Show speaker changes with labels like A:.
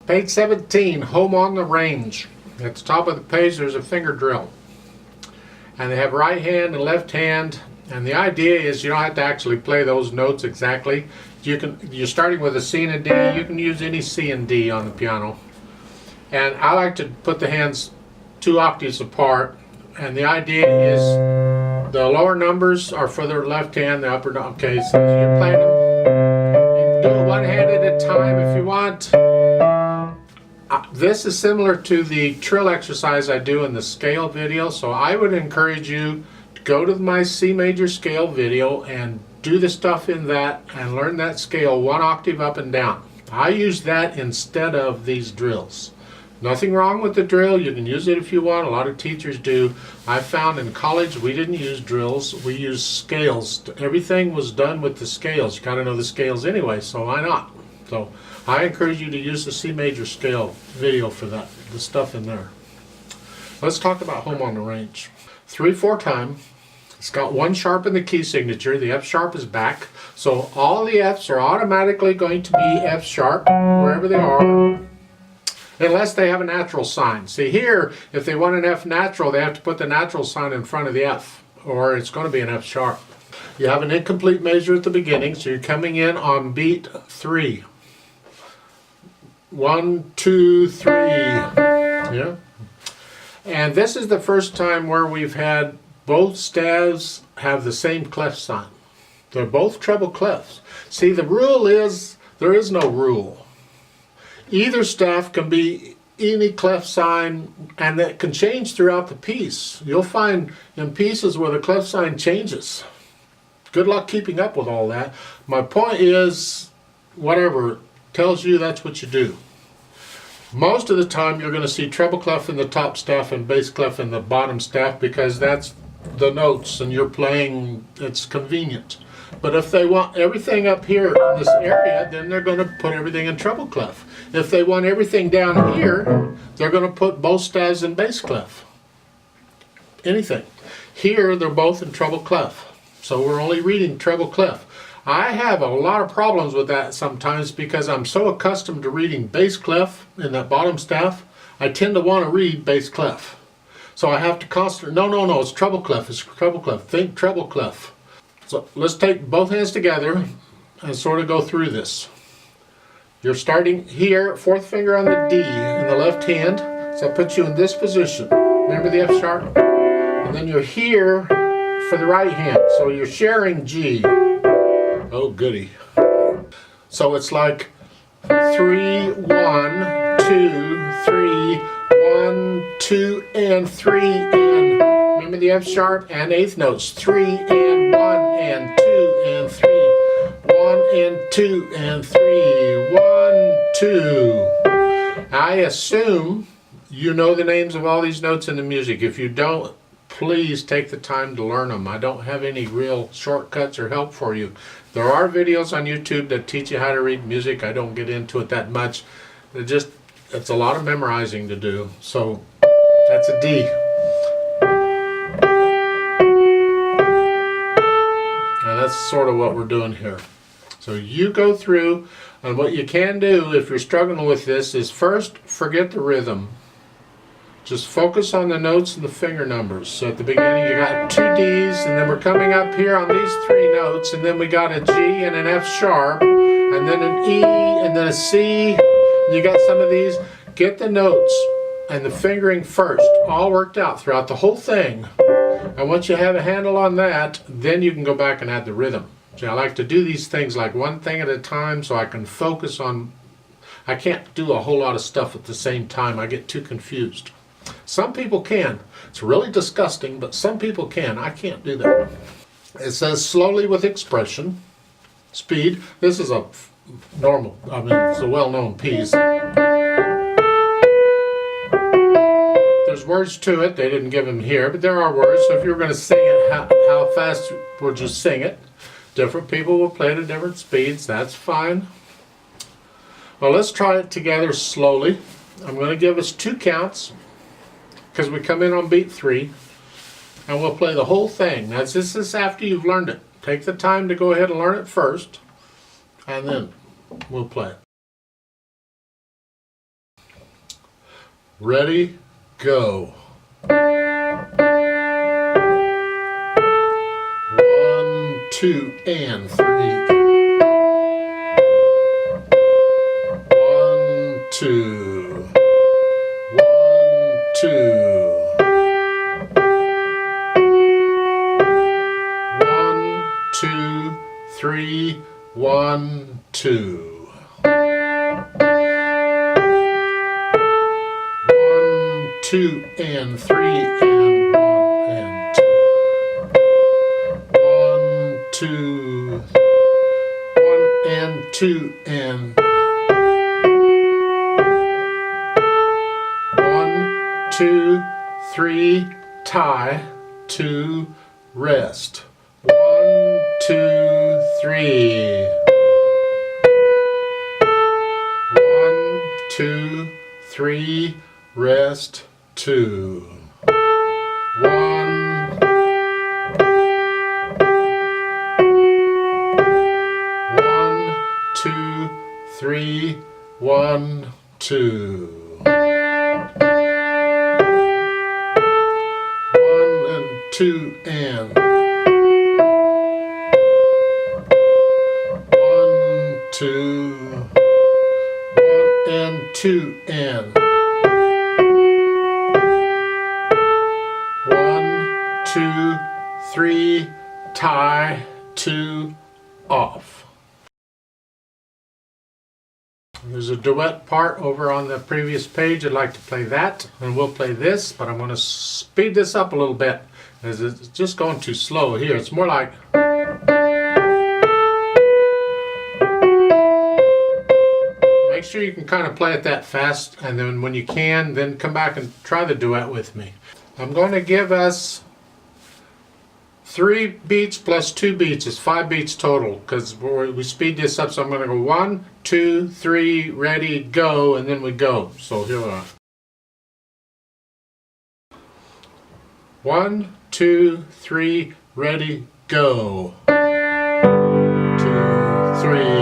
A: Page 17, Home on the Range. At the top of the page there's a finger drill. And they have right hand and left hand. And the idea is you don't have to actually play those notes exactly. You're starting with a C and a D. You can use any C and D on the piano. And I like to put the hands 2 octaves apart. And the idea is the lower numbers are for the left hand, the upper, okay, so you're playing them. You do it one hand at a time if you want. This is similar to the trill exercise I do in the scale video, so I would encourage you to go to my C major scale video and do the stuff in that and learn that scale 1 octave up and down. I use that instead of these drills. Nothing wrong with the drill. You can use it if you want. A lot of teachers do. I found in college we didn't use drills. We used scales. Everything was done with the scales. You gotta know the scales anyway, so why not? So I encourage you to use the C major scale video for that, the stuff in there. Let's talk about Home on the Range. 3/4 time. It's got 1 sharp in the key signature. The F sharp is back. So all the Fs are automatically going to be F sharp wherever they are, unless they have a natural sign. See here, if they want an F natural, they have to put the natural sign in front of the F, or it's going to be an F sharp. You have an incomplete measure at the beginning, so you're coming in on beat 3. 1, 2, 3. Yeah. And this is the first time where we've had both staves have the same clef sign. They're both treble clefs. See, the rule is, there is no rule. Either staff can be any clef sign, and that can change throughout the piece. You'll find in pieces where the clef sign changes. Good luck keeping up with all that. My point is, whatever tells you, that's what you do. Most of the time you're going to see treble clef in the top staff and bass clef in the bottom staff, because that's the notes and you're playing, it's convenient. But if they want everything up here in this area, then they're going to put everything in treble clef. If they want everything down here, they're going to put both staves in bass clef. Anything. Here, they're both in treble clef. So we're only reading treble clef. I have a lot of problems with that sometimes because I'm so accustomed to reading bass clef in that bottom staff, I tend to want to read bass clef. So I have to constantly, no, it's treble clef, it's treble clef. Think treble clef. So let's take both hands together and sort of go through this. You're starting here, 4th finger on the D in the left hand. So that puts you in this position. Remember the F sharp? And then you're here for the right hand. So you're sharing G. Oh goody. So it's like 3, 1, 2, 3, 1, 2, and 3, and remember the F sharp and 8th notes. 3 and 1 and 2 and 3. 1 and 2 and 3. 1, 2. I assume you know the names of all these notes in the music. If you don't, please take the time to learn them. I don't have any real shortcuts or help for you. There are videos on YouTube that teach you how to read music. I don't get into it that much. It's a lot of memorizing to do. So that's a D. And that's sort of what we're doing here. So you go through, and what you can do if you're struggling with this is first forget the rhythm. Just focus on the notes and the finger numbers. So at the beginning you got 2 Ds, and then we're coming up here on these 3 notes, and then we got a G and an F sharp, and then an E, and then a C. You got some of these. Get the notes and the fingering first, all worked out throughout the whole thing. And once you have a handle on that, then you can go back and add the rhythm. See, I like to do these things like one thing at a time so I can focus on, I can't do a whole lot of stuff at the same time. I get too confused. Some people can. It's really disgusting, but some people can. I can't do that. It says slowly with expression. Speed. This is a normal, it's a well-known piece. There's words to it. They didn't give them here, but there are words. So if you're going to sing it, how fast would you sing it? Different people will play it at different speeds. That's fine. Well, let's try it together slowly. I'm going to give us 2 counts, because we come in on beat 3, and we'll play the whole thing. Now, this is after you've learned it. Take the time to go ahead and learn it first, and then we'll play it. ready, go. 1, 2, and 3. 1, 2. 1, 2. 1, 2, 3. 1, 2. 2 and 3 and 1 and 2. 1, 2. 1 and 2 and 1, 2, 3, tie, 2, rest. 1, 2, 3. 1, 2, 3, rest, 2. 1, 1, 2, 3, 1, 2. 1 and 2 and 1, 2. 1 and 2 and 1, 2, 3, tie, 2, off. There's a duet part over on the previous page. I'd like to play that, and we'll play this, but I'm going to speed this up a little bit as it's just going too slow here. It's more like... Make sure you can kind of play it that fast, and then when you can, then come back and try the duet with me. I'm going to give us 3 beats plus 2 beats. It's 5 beats total because we speed this up. So I'm going to go 1, 2, 3, ready, go, and then we go. So here we are. 1, 2, 3, ready, go. 2, 3.